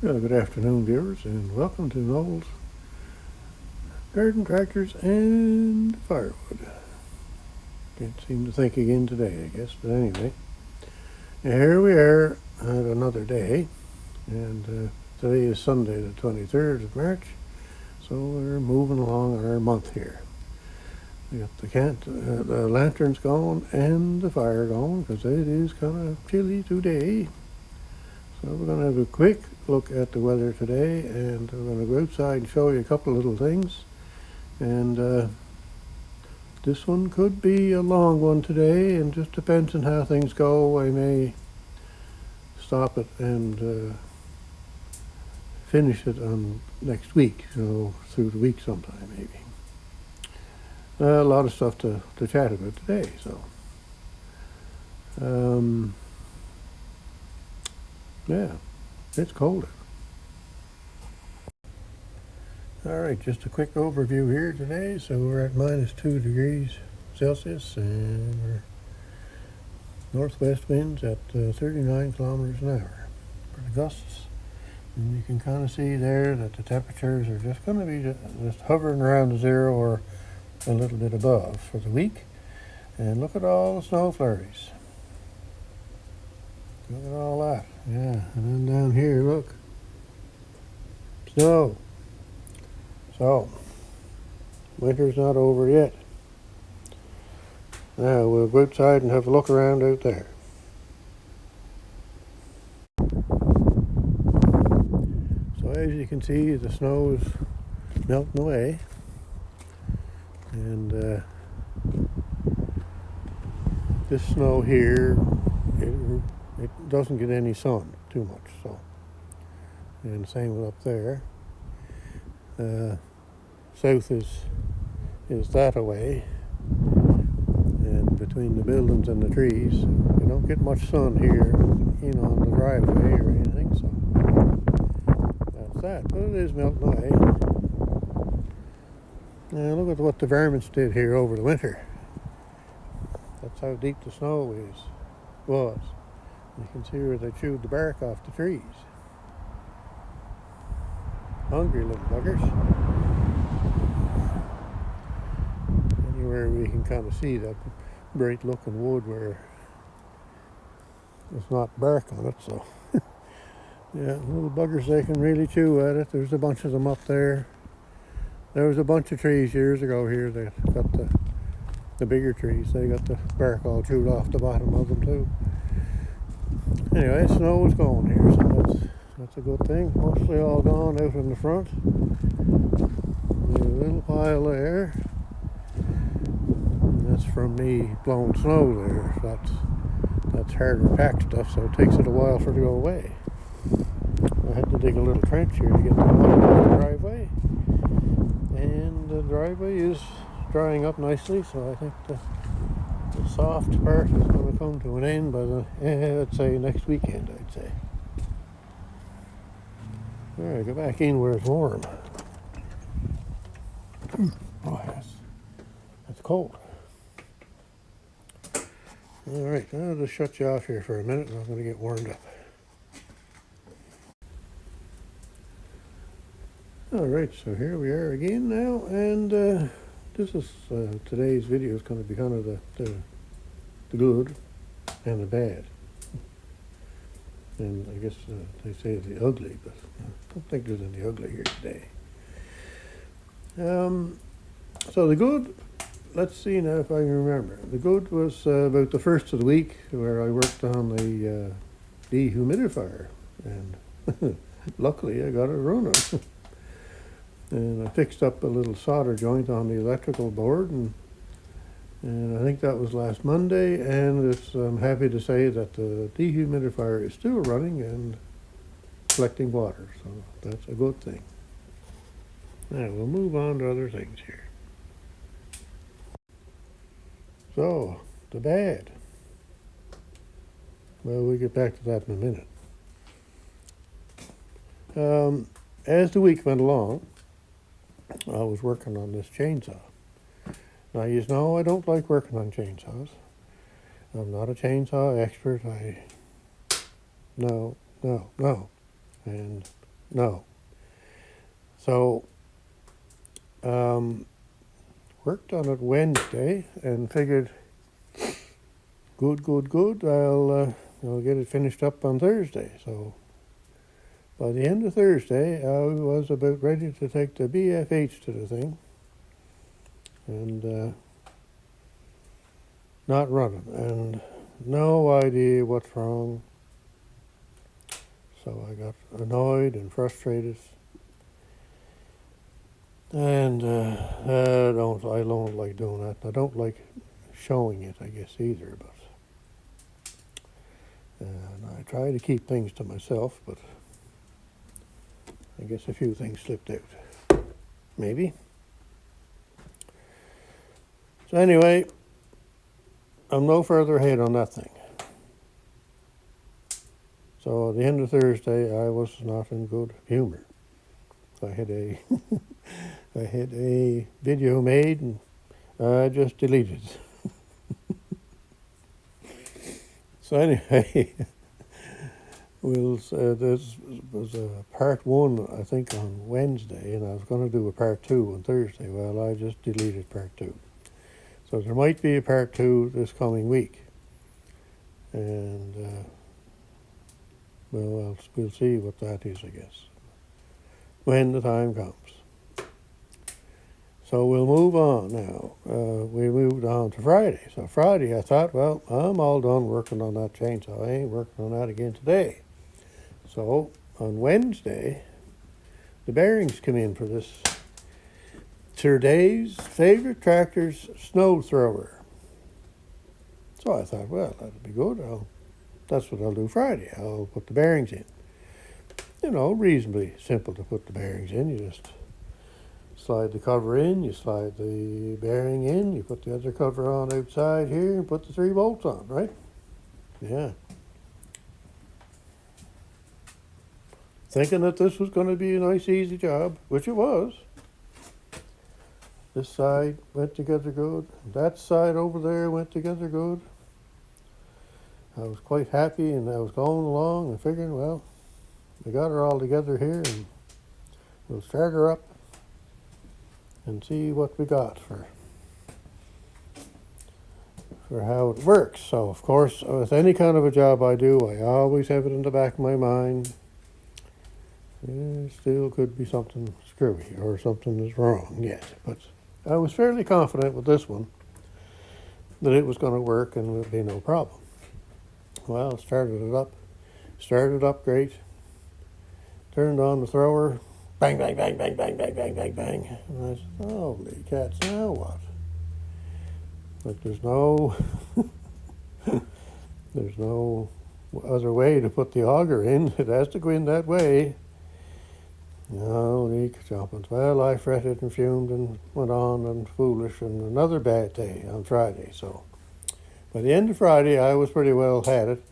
Good afternoon, viewers, and welcome to Noel's Garden Tractors and Firewood. Can't seem to think again today, I guess, but anyway. Here we are at another day, and today is Sunday the 23rd of March, so we're moving along our month here. We got the lanterns going and the fire going, because it is kind of chilly today. So we're going to have a quick look at the weather today, and we're going to go outside and show you a couple of little things. And this one could be a long one today, and just depends on how things go. I may stop it and finish it on next week, so through the week sometime maybe. A lot of stuff to chat about today, so yeah, it's colder. All right, just a quick overview here today. So we're at -2 degrees Celsius, and we're northwest winds at 39 kilometers an hour for the gusts. And you can kind of see there that the temperatures are just going to be just hovering around the zero or a little bit above for the week. And look at all the snow flurries. Look at all that. Yeah, and then down here, look. Snow. So, winter's not over yet. Now, we'll go outside and have a look around out there. So, as you can see, the snow is melting away. And this snow here, it doesn't get any sun too much. So, and same with up there. South is that away, and between the buildings and the trees, you don't get much sun here, on the driveway or anything. So that's that. But it is melting away. Now look at what the varmints did here over the winter. That's how deep the snow was. You can see where they chewed the bark off the trees. Hungry little buggers. Anywhere we can kind of see that great looking wood where there's not bark on it, so yeah, little buggers, they can really chew at it. There's a bunch of them up there. There was a bunch of trees years ago here that got the bigger trees, they got the bark all chewed off the bottom of them too. Anyway, snow is going here, so that's a good thing. Mostly all gone out in the front. There's a little pile there. And that's from me blowing snow there. That's harder packed stuff, so it takes it a while for it to go away. I had to dig a little trench here to get the water out of the driveway. And the driveway is drying up nicely, so I think the soft part is going to come to an end by I'd say next weekend, I'd say. All right, go back in where it's warm. Oh, that's cold. All right, I'll just shut you off here for a minute, and I'm going to get warmed up. All right, so here we are again now, and this is today's video is going to be kind of the good and the bad. And I guess they say the ugly, but I don't think there's any ugly here today. So the good, let's see now if I can remember. The good was about the first of the week where I worked on the dehumidifier, and luckily I got it running. And I fixed up a little solder joint on the electrical board, and I think that was last Monday, and I'm happy to say that the dehumidifier is still running and collecting water, so that's a good thing. Now we'll move on to other things here. So, the bad. Well, we'll get back to that in a minute. As the week went along, I was working on this chainsaw. Now, you know I don't like working on chainsaws. I'm not a chainsaw expert. No. And No. So, worked on it Wednesday and figured, good. I'll get it finished up on Thursday. So, by the end of Thursday, I was about ready to take the BFH to the thing and not running, and no idea what's wrong. So I got annoyed and frustrated, and I don't like doing that. I don't like showing it, I guess, either. But and I try to keep things to myself, but I guess a few things slipped out, maybe. So anyway, I'm no further ahead on that thing. So at the end of Thursday, I was not in good humor. I had a I had a video made and I just deleted it. So anyway, this was part one, I think, on Wednesday, and I was going to do a part two on Thursday. Well, I just deleted part two. So there might be a part two this coming week. And we'll see what that is, I guess, when the time comes. So we'll move on now. We moved on to Friday. So Friday, I thought, well, I'm all done working on that chainsaw. I ain't working on that again today. So on Wednesday, the bearings come in for this Sir Dave's favorite tractor's snow thrower. So I thought, well, that'll be good. That's what I'll do Friday. I'll put the bearings in. You know, reasonably simple to put the bearings in. You just slide the cover in, you slide the bearing in, you put the other cover on outside here and put the 3 bolts on, right? Yeah. Thinking that this was going to be a nice, easy job, which it was. This side went together good. That side over there went together good. I was quite happy, and I was going along and figuring, well, we got her all together here, and we'll start her up and see what we got for how it works. So, of course, with any kind of a job I do, I always have it in the back of my mind. There still could be something screwy or something is wrong yet. But I was fairly confident with this one that it was going to work and it would be no problem. Well, started it up great. Turned on the thrower. Bang, bang, bang, bang, bang, bang, bang, bang, bang. And I said, holy cats, now what? But there's no other way to put the auger in. It has to go in that way. Holy jumping. Well, I fretted and fumed and went on and foolish, and another bad day on Friday. So by the end of Friday, I was pretty well had it.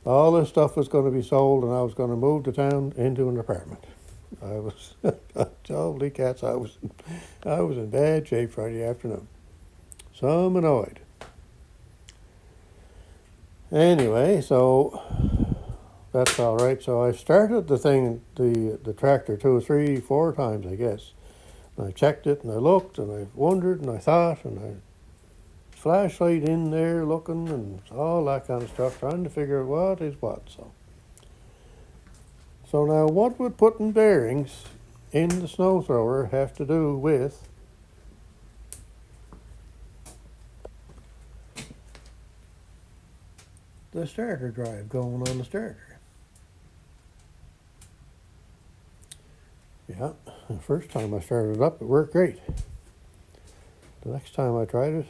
All this stuff was going to be sold, and I was going to move to town into an apartment. I was, holy cats, I was in bad shape Friday afternoon. So I'm annoyed. Anyway, so that's all right. So I started the tractor 2 or 3, 4 times, I guess. And I checked it, and I looked, and I wondered, and I thought, and I flashlight in there looking, and all that kind of stuff, trying to figure out what is what. So now, what would putting bearings in the snow thrower have to do with the starter drive going on the starter? Yeah, the first time I started it up, it worked great. The next time I tried it,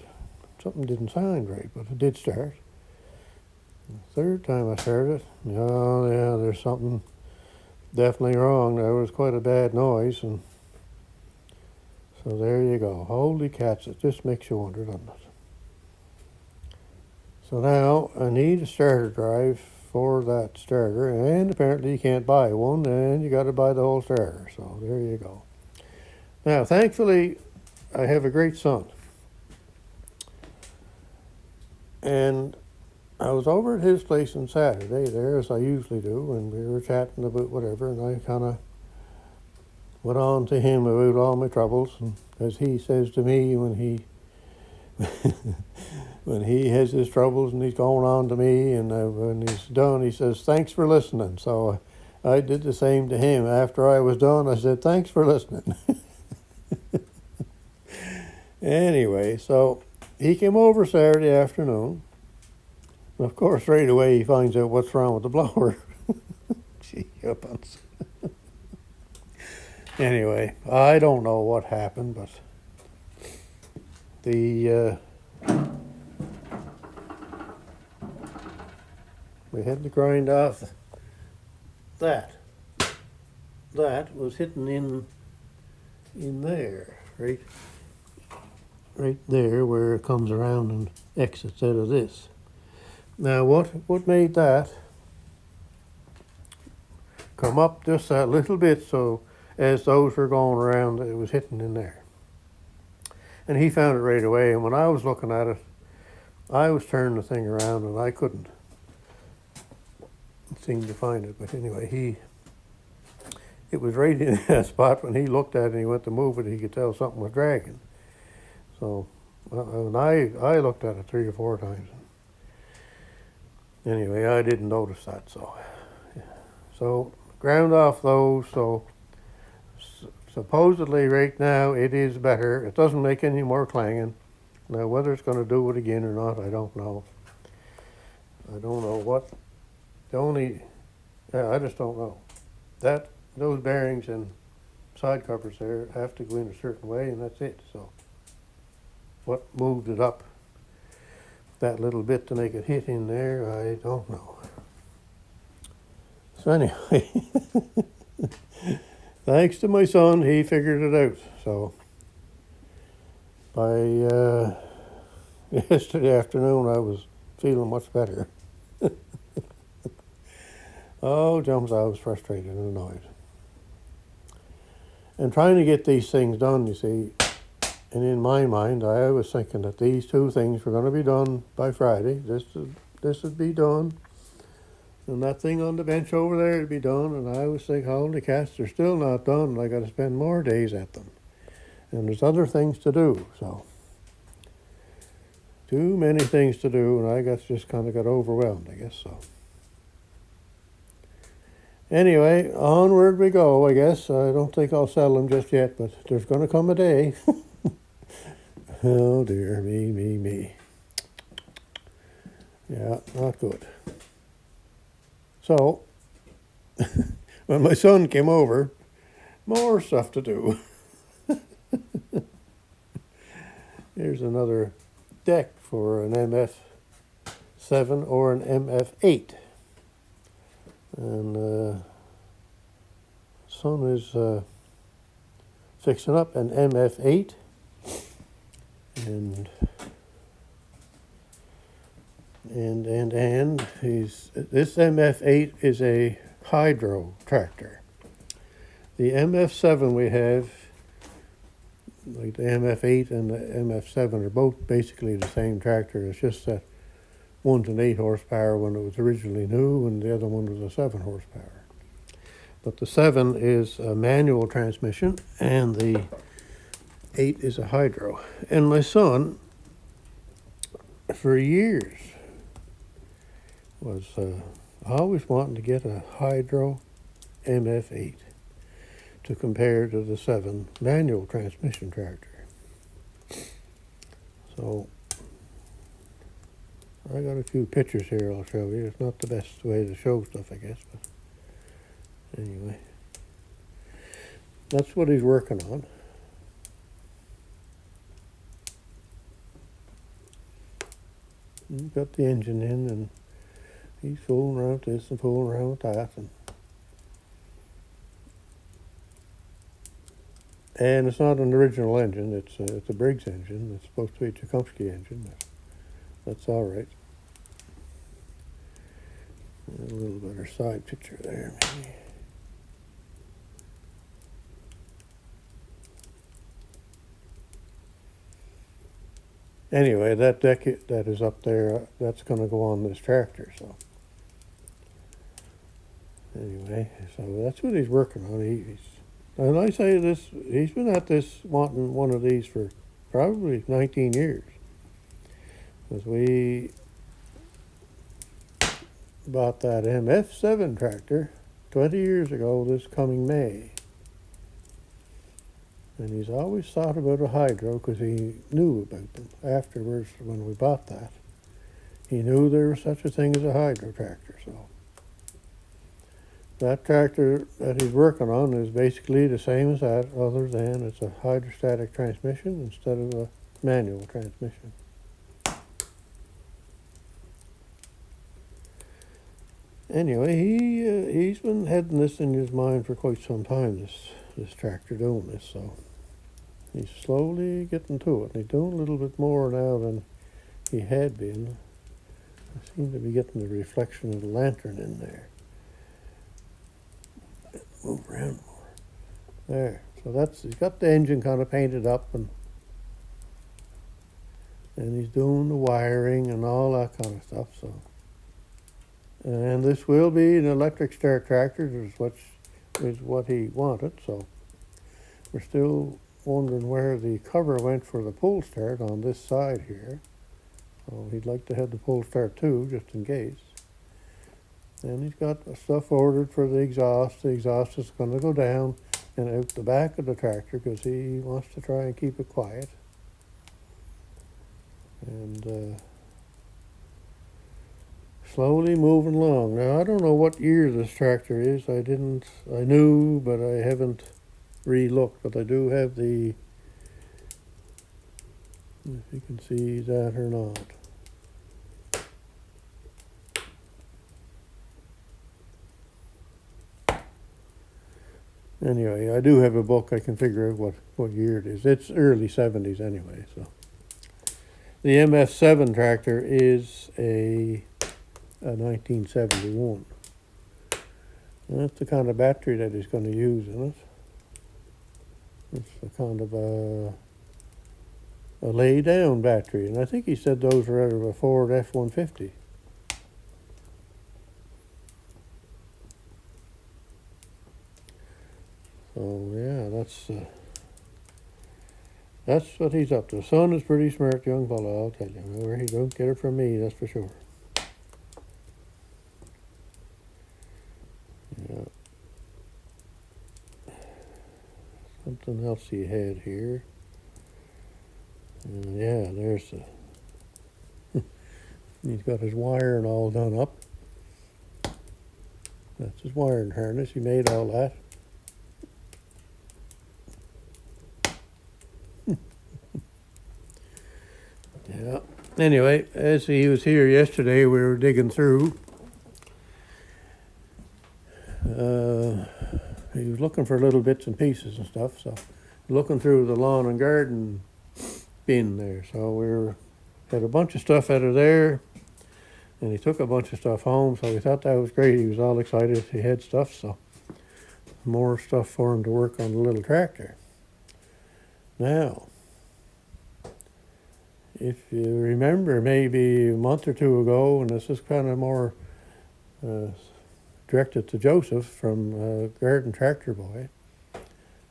something didn't sound right, but it did start. The third time I started it, oh yeah, there's something definitely wrong. There was quite a bad noise, and so there you go. Holy cats, it just makes you wonder, doesn't it? So now I need a starter drive for that starter, and apparently you can't buy one, and you got to buy the whole starter. So there you go. Now, thankfully, I have a great son, and I was over at his place on Saturday there, as I usually do, and we were chatting about whatever, and I kind of went on to him about all my troubles, and as he says to me when he when he has his troubles and he's going on to me, and when he's done, he says, "Thanks for listening." So I did the same to him. After I was done, I said, "Thanks for listening." Anyway, so he came over Saturday afternoon. And of course, right away he finds out what's wrong with the blower. Gee, yuppance. Anyway, I don't know what happened, but we had to grind off that. That was hitting in there, right there where it comes around and exits out of this. Now what made that come up just that little bit, so as those were going around it was hitting in there. And he found it right away, and when I was looking at it, I was turning the thing around and I couldn't seem to find it. But anyway, it was right in that spot. When he looked at it and he went to move it, he could tell something was dragging. So and I looked at it 3 or 4 times. Anyway, I didn't notice that. So ground off those. So supposedly right now it is better. It doesn't make any more clanging. Now whether it's going to do it again or not, I don't know. I don't know what. I just don't know. Those bearings and side covers there have to go in a certain way, and that's it. So what moved it up that little bit to make it hit in there, I don't know. So anyway, thanks to my son, he figured it out. So by yesterday afternoon, I was feeling much better. Oh, Jums, I was frustrated and annoyed. And trying to get these things done, you see, and in my mind, I was thinking that these 2 things were going to be done by Friday. This would be done, and that thing on the bench over there would be done. And I was thinking, holy cats, they're still not done. I got to spend more days at them, and there's other things to do. So too many things to do, and I just kind of got overwhelmed, I guess so. Anyway, onward we go, I guess. I don't think I'll sell them just yet, but there's going to come a day. Oh dear, me. Yeah, not good. So, when my son came over, more stuff to do. Here's another deck for an MF7 or an MF8. And son is fixing up an MF8, and this MF8 is a hydro tractor. The MF7 we have, like the MF8 and the MF7, are both basically the same tractor. It's just that one's an 8 horsepower when it was originally new, and the other one was a 7 horsepower. But the 7 is a manual transmission, and the 8 is a hydro. And my son, for years, was always wanting to get a hydro MF8 to compare to the 7 manual transmission tractor. So I got a few pictures here I'll show you. It's not the best way to show stuff, I guess, but anyway. That's what he's working on. He's got the engine in, and he's fooling around with this and fooling around with that. And it's not an original engine. It's a Briggs engine. It's supposed to be a Tchaikovsky engine, but that's all right. A little better side picture there, maybe. Anyway, that deck that is up there, that's going to go on this tractor. So anyway, so that's what he's working on. And I say this, he's been at this wanting one of these for probably 19 years. Because we bought that MF7 tractor 20 years ago this coming May. And he's always thought about a hydro because he knew about them afterwards when we bought that. He knew there was such a thing as a hydro tractor. So that tractor that he's working on is basically the same as that, other than it's a hydrostatic transmission instead of a manual transmission. Anyway, he's been heading this in his mind for quite some time, this tractor doing this, so he's slowly getting to it. And he's doing a little bit more now than he had been. I seem to be getting the reflection of the lantern in there. Move around more. There. So he's got the engine kind of painted up, and he's doing the wiring and all that kind of stuff, so. And this will be an electric start tractor, is what he wanted, so we're still wondering where the cover went for the pull start on this side here. So he'd like to have the pull start too, just in case. And he's got stuff ordered for the exhaust. The exhaust is going to go down and out the back of the tractor because he wants to try and keep it quiet. And slowly moving along. Now, I don't know what year this tractor is. I knew, but I haven't re-looked. But I do have the, if you can see that or not. Anyway, I do have a book. I can figure out what year it is. It's early 70s anyway. So the MF7 tractor is a 1971. And that's the kind of battery that he's going to use in it. It's a kind of a lay-down battery, and I think he said those were out of a Ford F-150. So yeah, that's what he's up to. Son is pretty smart young fellow, I'll tell you. Where he don't get it from me, that's for sure. Yeah. Something else he had here. Yeah, there's the. He's got his wiring all done up. That's his wiring harness. He made all that. Yeah. Anyway, as he was here yesterday, we were digging through. He was looking for little bits and pieces and stuff, so looking through the lawn and garden bin there. So had a bunch of stuff out of there, and he took a bunch of stuff home, so we thought that was great. He was all excited he had stuff, so more stuff for him to work on the little tractor. Now, if you remember maybe a month or two ago, and this is kind of more directed to Joseph from Garden Tractor Boy,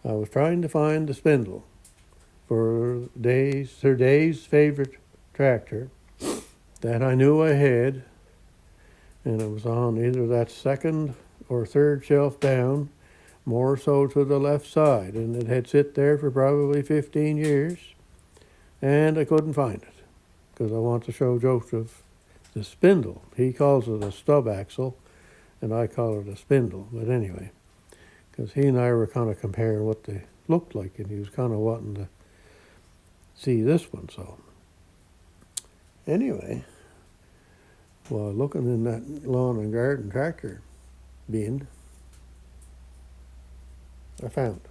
I was trying to find the spindle for her Day's favorite tractor that I knew I had, and it was on either that second or third shelf down, more so to the left side, and it had sit there for probably 15 years, and I couldn't find it because I want to show Joseph the spindle. He calls it a stub axle, and I call it a spindle. But anyway, because he and I were kind of comparing what they looked like, and he was kind of wanting to see this one. So anyway, while looking in that lawn and garden tractor bin, I found it.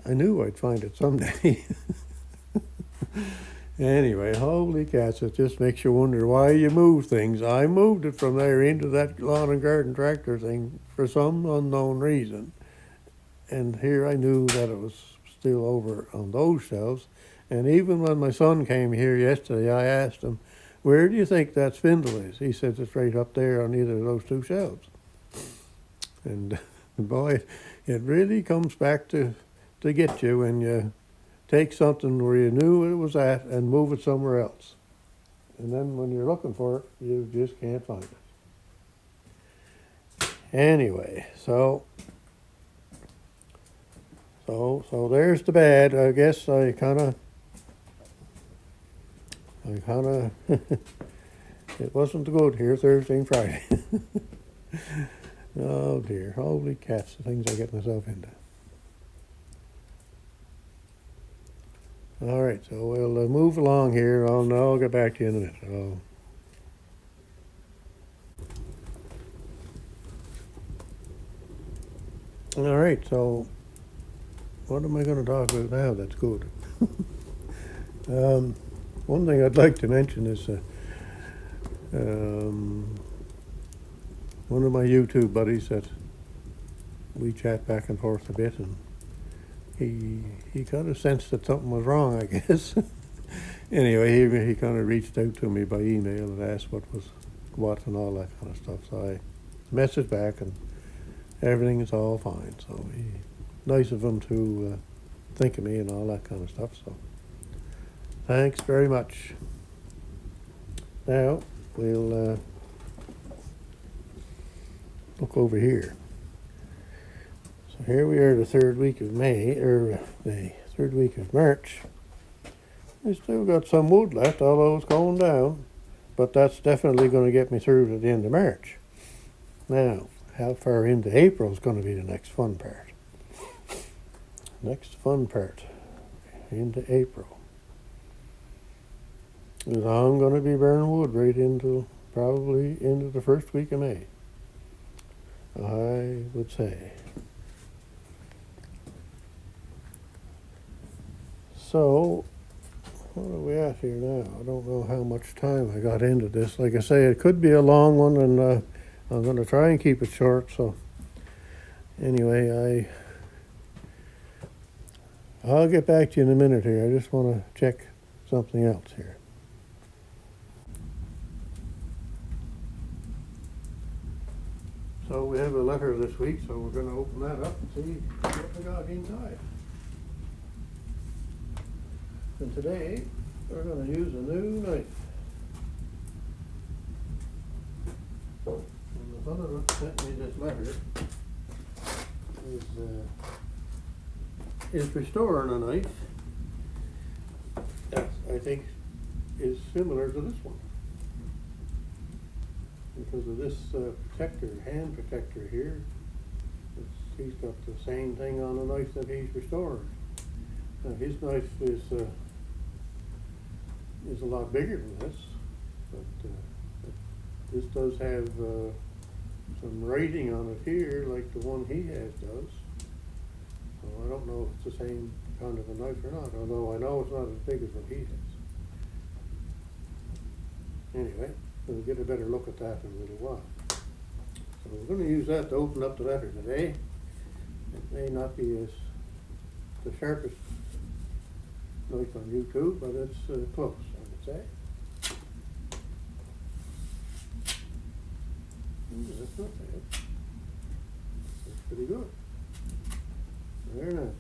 I knew I'd find it someday. Anyway, holy cats, it just makes you wonder why you move things. I moved it from there into that lawn and garden tractor thing for some unknown reason. And here I knew that it was still over on those shelves. And even when my son came here yesterday, I asked him, where do you think that spindle is? He said it's right up there on either of those two shelves. And Boy, it really comes back to get you when you take something where you knew it was at and move it somewhere else. And then when you're looking for it, you just can't find it. Anyway, so there's the bad. I guess I kind of it wasn't the good here Thursday and Friday. Oh dear, holy cats, the things I get myself into. All right, so we'll move along here. I'll get back to you in a minute. All right, so what am I going to talk about now that's good? One thing I'd like to mention is one of my YouTube buddies that we chat back and forth a bit, and he kind of sensed that something was wrong, I guess. Anyway, he kind of reached out to me by email and asked what was what and all that kind of stuff. So I messaged back, and everything is all fine. So nice of him to think of me and all that kind of stuff. So thanks very much. Now we'll look over here. So here we are, the third week of third week of March. We still got some wood left, although it's going down, but that's definitely going to get me through to the end of March. Now, how far into April is going to be the next fun part. Next fun part, into April. Because I'm going to be burning wood right probably into the first week of May, I would say. So, what are we at here now? I don't know how much time I got into this. Like I say, it could be a long one, and I'm going to try and keep it short. So, anyway, I'll get back to you in a minute here. I just want to check something else here. So we have a letter this week, so we're going to open that up and see what we got inside. And today, we're going to use a new knife. And the fellow that sent me this letter is restoring a knife that I think is similar to this one. Because of this hand protector here, he's got the same thing on the knife that he's restoring. Now his knife is a lot bigger than this, but this does have some writing on it here like the one he has does. So I don't know if it's the same kind of a knife or not, although I know it's not as big as what he has. Anyway, we'll get a better look at that in a little while. So we're going to use that to open up the letter today. It may not be the sharpest knife on YouTube, but it's close, I would say. That's not bad. That's pretty good. Very nice.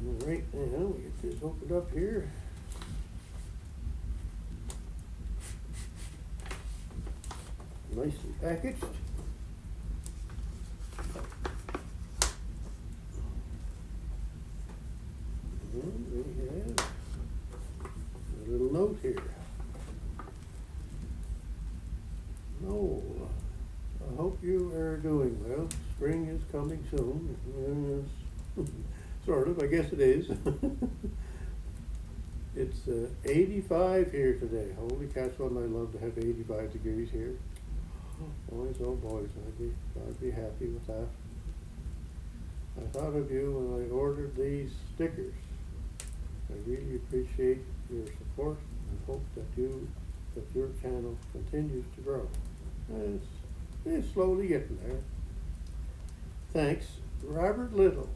All right, now we get this opened up here. Nicely packaged. And we have a little note here. Noel, I hope you are doing well. Spring is coming soon. Sort of, I guess it is. It's 85 here today. Holy cats, wouldn't I love to have 85 degrees here. Boys, oh boys, I'd be happy with that. I thought of you when I ordered these stickers. I really appreciate your support and hope that your channel continues to grow. It's slowly getting there. Thanks, Robert Little.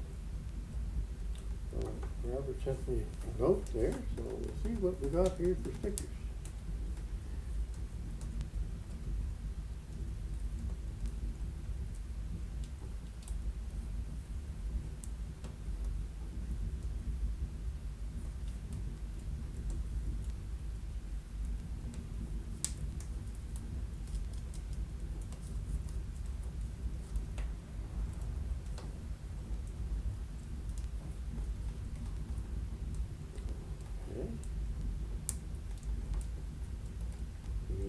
Robert sent me a note there, so we'll see what we got here for stickers.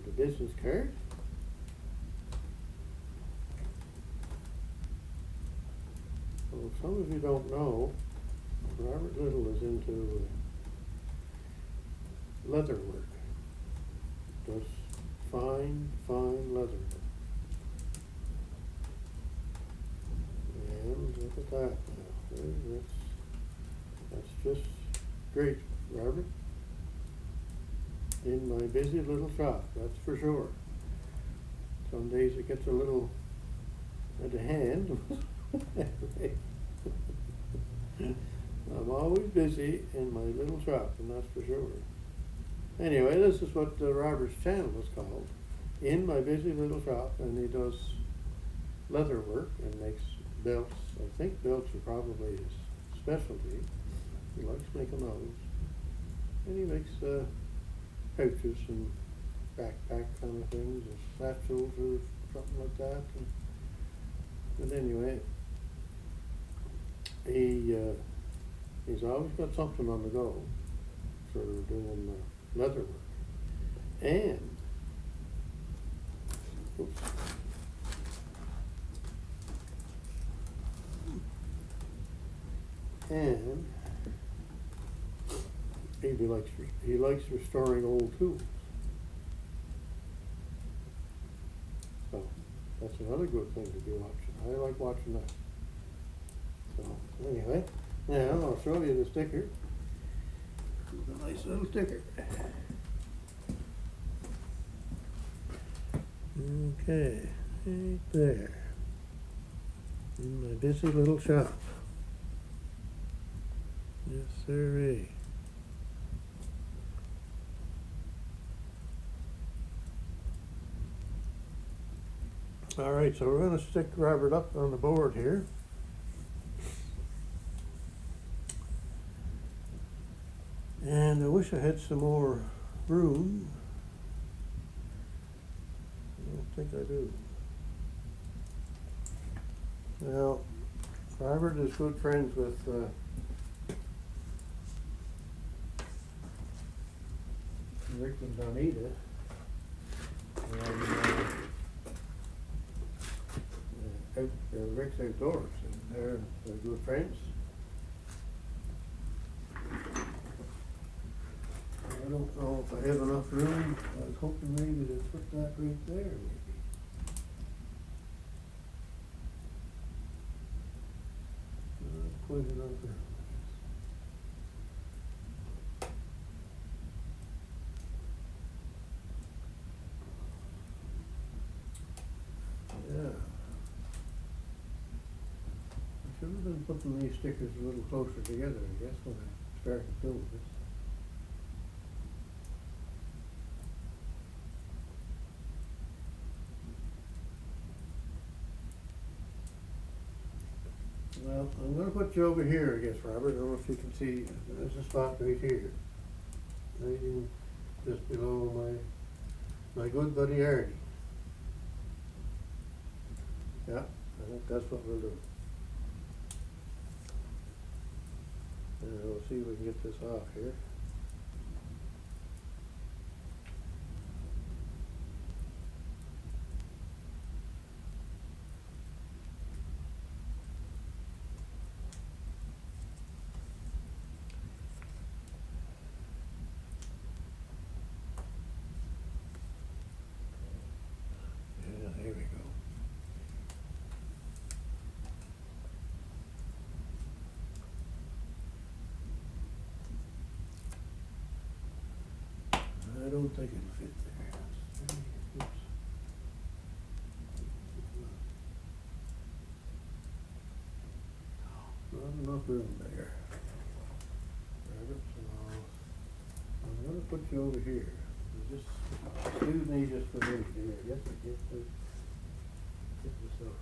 the business card. Well, some of you don't know, Robert Little is into leather work. Does fine leather work. And look at that now. That's just great, Robert. In my busy little shop, that's for sure. Some days it gets a little out of hand. I'm always busy in my little shop, and that's for sure. Anyway, this is what Robert's channel is called, In My Busy Little Shop, and he does leather work and makes belts. I think belts are probably his specialty. He likes making those. And he makes pouches and backpack kind of things, or satchels or something like that. But anyway, he's always got something on the go for doing leather work. And oops, and he likes restoring old tools. So that's another good thing to be watching. I like watching that. So anyway, now I'll show you the sticker. It's a nice little sticker. Okay, right there. In my busy little shop. Yes, sirree. All right, so we're going to stick Robert up on the board here. And I wish I had some more room. I don't think I do. Well, Robert is good friends with Rick and Donita. And Rick's Outdoors, and they're good friends. I don't know if I have enough room. I was hoping maybe to put that right there, maybe. Not quite enough room. Yeah. I should have been putting these stickers a little closer together, I guess, when I started doing this. Well, I'm going to put you over here, I guess, Robert. I don't know if you can see. There's a spot right here. Right in, just below my good buddy Artie. Yeah, I think that's what we'll do. And we'll see if we can get this off here. Yeah, there we go. I don't think it'll fit there. Oops. Not enough room there. Robert, so I'm going to put you over here. Just excuse me just for a minute here. Yes, I get this off.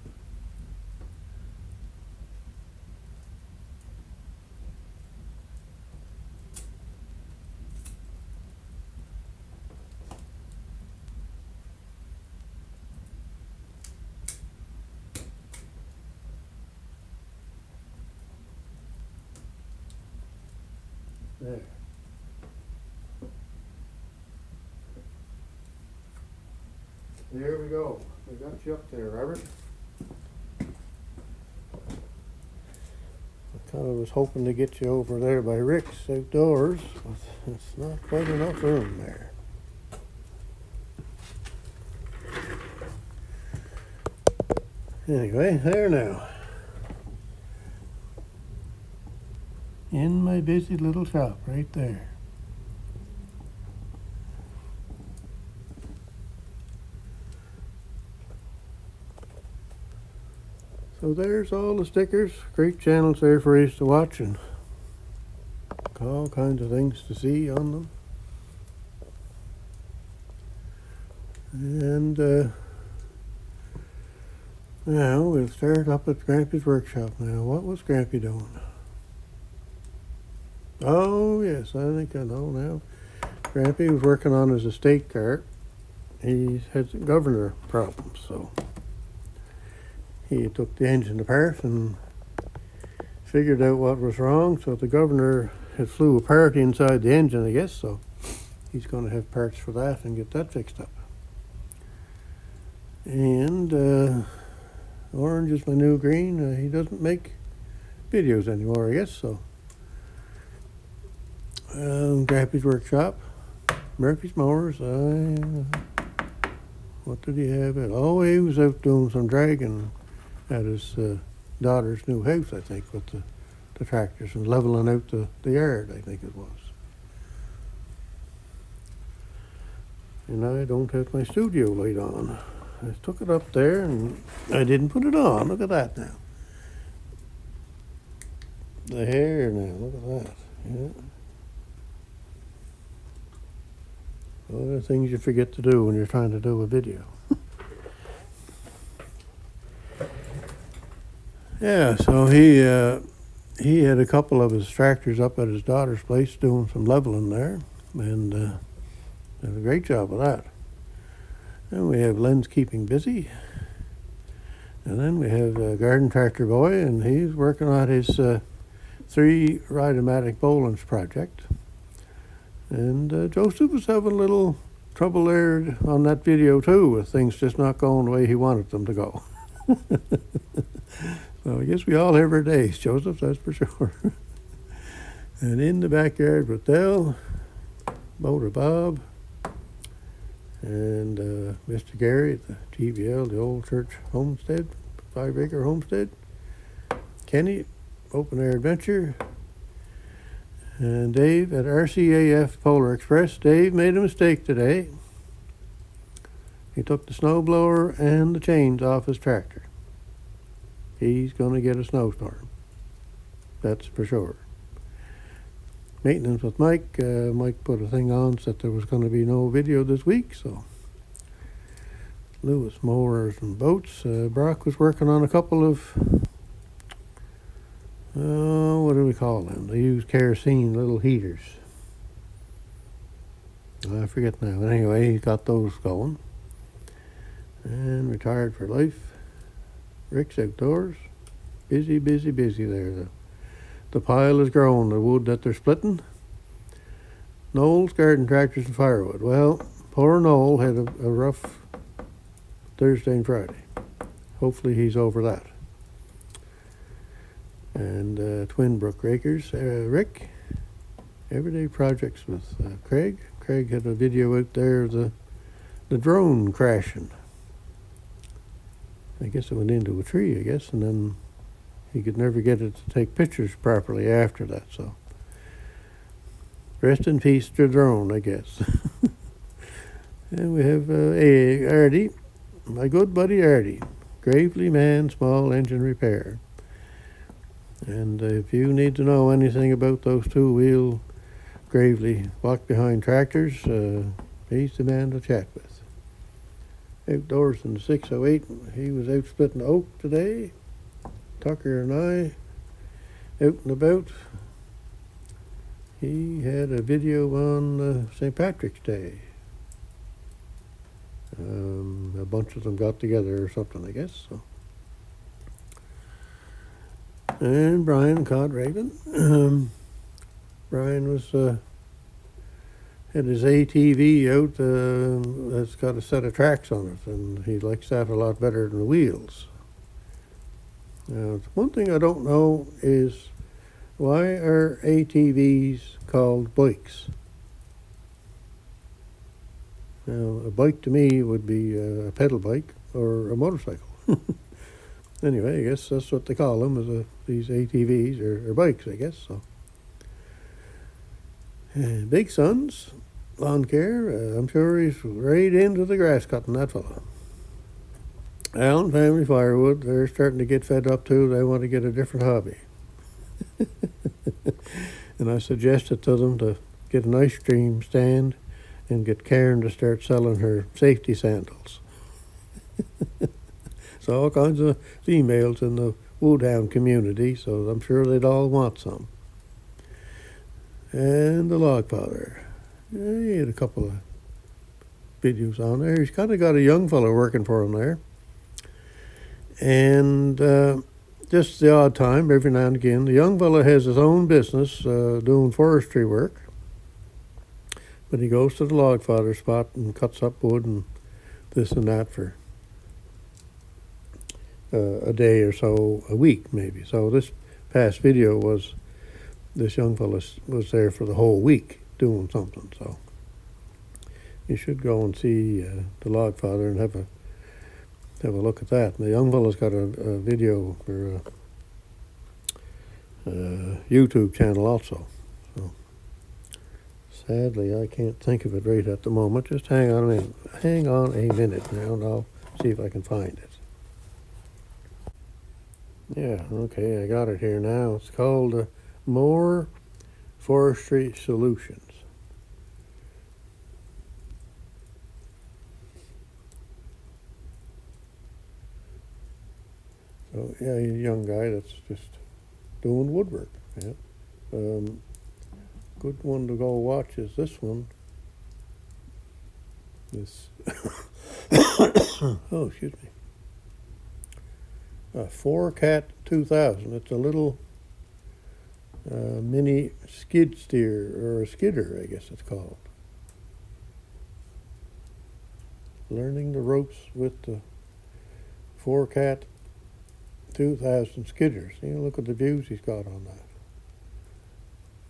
There. There we go. We got you up there, Robert. I kind of was hoping to get you over there by Rick's outdoors, but it's not quite enough room there. Anyway, there now. In my busy little shop right there. So there's all the stickers, great channels there for you to watch and all kinds of things to see on them. And now we'll start up at Grampy's workshop now. What was Grampy doing? Oh yes, I think I know now. Grampy was working on his estate cart. He had governor problems, so he took the engine apart and figured out what was wrong. So the governor had flew apart inside the engine, I guess, so he's going to have parts for that and get that fixed up. And orange is my new green. He doesn't make videos anymore, I guess, so. Grampy's workshop, Murphy's mowers. What did he have? Oh, he was out doing some dragging at his daughter's new house, I think, with the tractors and leveling out the yard, I think it was. And I don't have my studio light on. I took it up there and I didn't put it on. Look at that now. The hair now, look at that. Yeah. All the things you forget to do when you're trying to do a video. Yeah, so he had a couple of his tractors up at his daughter's place doing some leveling there, and did a great job of that. And we have Len's keeping busy. And then we have Garden Tractor Boy, and he's working on his 3 Ride-O-Matic Bolan's project. And Joseph was having a little trouble there on that video too, with things just not going the way he wanted them to go. So I guess we all have our days, Joseph, that's for sure. And in the backyard with Dell, Motor Bob, and Mr. Gary at the GBL, the old church homestead, 5-acre homestead. Kenny, Open Air Adventure. And Dave at RCAF Polar Express. Dave made a mistake today. He took the snowblower and the chains off his tractor. He's going to get a snowstorm. That's for sure. Maintenance with Mike. Mike put a thing on that there was going to be no video this week, so. Lewis Mowers and Boats. Brock was working on a couple of, what do we call them? They use kerosene little heaters. I forget now. But anyway, he got those going. And retired for life. Rick's outdoors. Busy, busy, busy there. The pile is growing, the wood that they're splitting. Noel's Garden Tractors and Firewood. Well, poor Noel had a rough Thursday and Friday. Hopefully he's over that. And Twin Brook Rakers. Rick, Everyday Projects with Craig. Craig had a video out there of the drone crashing. I guess it went into a tree, I guess, and then he could never get it to take pictures properly after that, so. Rest in peace to drone, I guess. And we have Artie, my good buddy Artie, Gravely Man Small Engine Repair. And if you need to know anything about those two-wheel Gravely walk behind tractors, he's the man to chat with. Outdoors in the 608, he was out splitting oak today. Tucker and I, out and about. He had a video on St. Patrick's Day. A bunch of them got together or something, I guess. So. And Brian caught Raven. Brian was had his ATV out that's got a set of tracks on it, and he likes that a lot better than the wheels. Now, one thing I don't know is why are ATVs called bikes? Now, a bike to me would be a pedal bike or a motorcycle. Anyway, I guess that's what they call them, is these ATVs or bikes, I guess. So, Big Son's lawn care. I'm sure he's right into the grass cutting, that fella. Allen Family Firewood, they're starting to get fed up too. They want to get a different hobby. And I suggested to them to get an ice cream stand and get Karen to start selling her safety sandals. So all kinds of females in the Woodhound community, so I'm sure they'd all want some. And the log father. Yeah, he had a couple of videos on there. He's kind of got a young fellow working for him there. And just the odd time, every now and again, the young fellow has his own business doing forestry work. But he goes to the log fodder spot and cuts up wood and this and that for a day or so, a week maybe. So this past video was this young fellow was there for the whole week doing something. So you should go and see the log father and have a look at that. And the young fellow's got a video for a YouTube channel also. So sadly, I can't think of it right at the moment. Just hang on a minute now, and I'll see if I can find it. Yeah, okay, I got it here now. It's called More Forestry Solutions. So yeah, he's a young guy that's just doing woodwork. Yeah. Good one to go watch is this one. This oh, excuse me. 4Cat 2000. It's a little mini skid steer, or a skidder, I guess it's called. Learning the ropes with the 4Cat 2000 skidders. Look at the views he's got on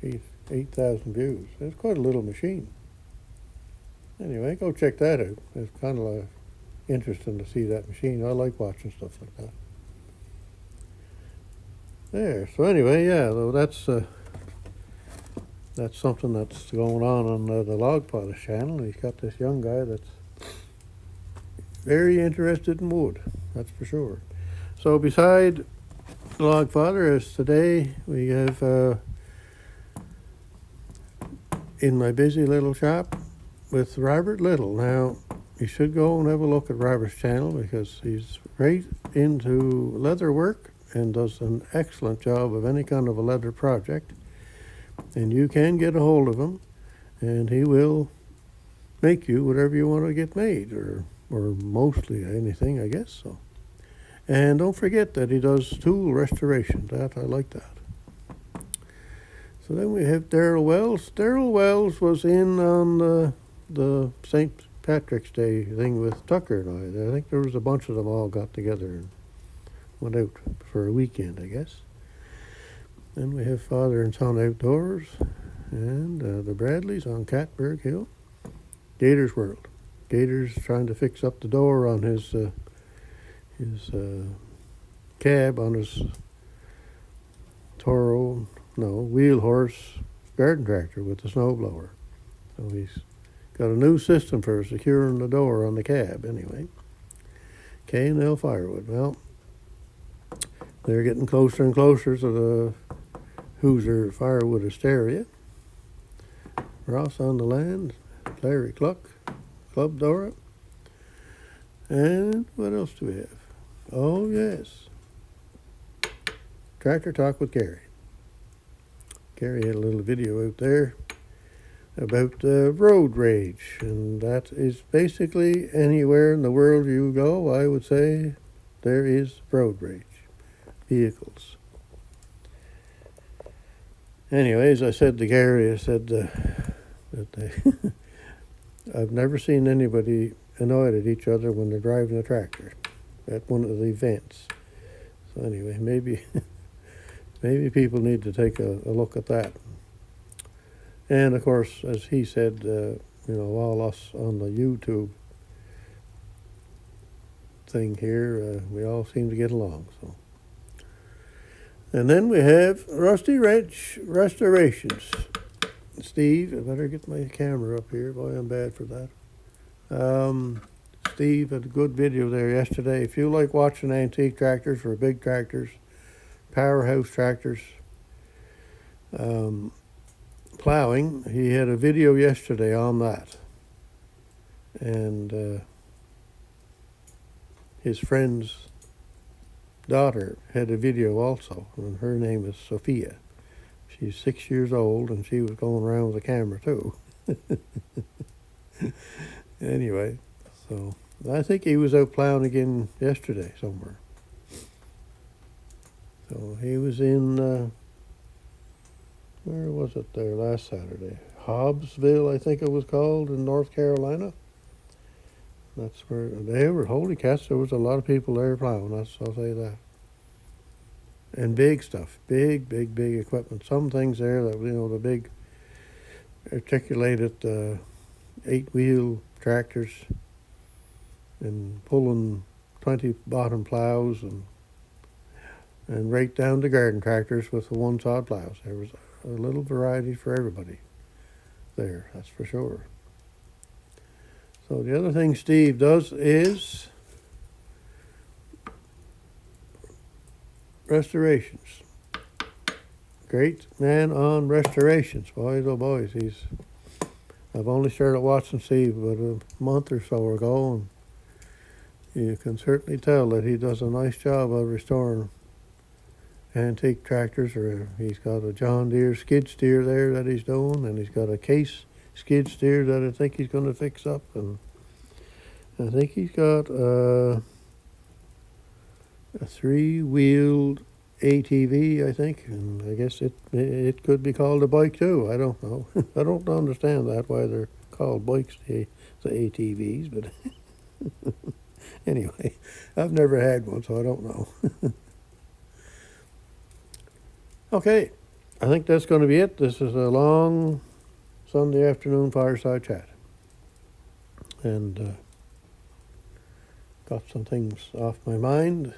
that. 8,000 views. It's quite a little machine. Anyway, go check that out. It's kind of interesting to see that machine. I like watching stuff like that. There. So anyway, yeah, that's something that's going on the Log Polish channel. He's got this young guy that's very interested in wood. That's for sure. So beside the log father, as today we have in my busy little shop with Robert Little. Now, you should go and have a look at Robert's channel because he's right into leather work and does an excellent job of any kind of a leather project. And you can get a hold of him, and he will make you whatever you want to get made, or mostly anything, I guess so. And don't forget that he does tool restoration. I like that. So then we have Daryl Wells. Daryl Wells was in on the St. Patrick's Day thing with Tucker and I. I think there was a bunch of them all got together and went out for a weekend, I guess. Then we have Father and Son Outdoors, and the Bradleys on Catberg Hill. Gator's World. Gator's trying to fix up the door on his cab on his wheel horse garden tractor with the snowblower. So he's got a new system for securing the door on the cab anyway. K&L Firewood. Well, they're getting closer and closer to the Hoosier Firewood Hysteria. Ross on the Land, Larry Cluck, Club Dora. And what else do we have? Oh, yes. Tractor Talk with Gary. Gary had a little video out there about road rage, and that is basically anywhere in the world you go, I would say there is road rage. Vehicles. Anyway, as I said to Gary, I said the But I've never seen anybody annoyed at each other when they're driving a tractor at one of the events. So anyway, maybe maybe people need to take a look at that. And of course, as he said, all us on the YouTube thing here, we all seem to get along. So, and then we have Rusty Wrench Restorations. Steve, I better get my camera up here. Boy, I'm bad for that. Steve had a good video there yesterday. If you like watching antique tractors or big tractors, powerhouse tractors, plowing, he had a video yesterday on that. And his friend's daughter had a video also, and her name is Sophia. She's 6 years old, and she was going around with a camera too. Anyway, so I think he was out plowing again yesterday somewhere. So he was in, where was it there last Saturday? Hobbsville, I think it was called, in North Carolina. That's where they were. Holy cats, there was a lot of people there plowing. I'll say that. And big stuff, big equipment. Some things there that, the big articulated 8-wheel tractors and pulling 20 bottom plows and right down to garden tractors with the one-sod plows. There was a little variety for everybody there, that's for sure. So the other thing Steve does is restorations. Great man on restorations, boys, oh boys. I've only started watching Steve about a month or so ago, and you can certainly tell that he does a nice job of restoring antique tractors. Or he's got a John Deere skid steer there that he's doing, and he's got a Case skid steer that I think he's going to fix up, and I think he's got a 3-wheeled ATV, I think, and I guess it could be called a bike too. I don't know. I don't understand that, why they're called bikes, the ATVs, but anyway, I've never had one, so I don't know. Okay, I think that's going to be it. This is a long Sunday afternoon fireside chat, and got some things off my mind,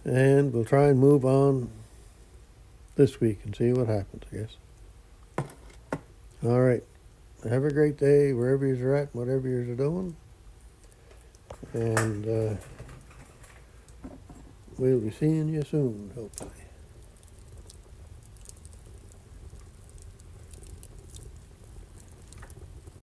and we'll try and move on this week and see what happens, I guess. All right, have a great day wherever you're at, whatever you're doing, and we'll be seeing you soon, hopefully.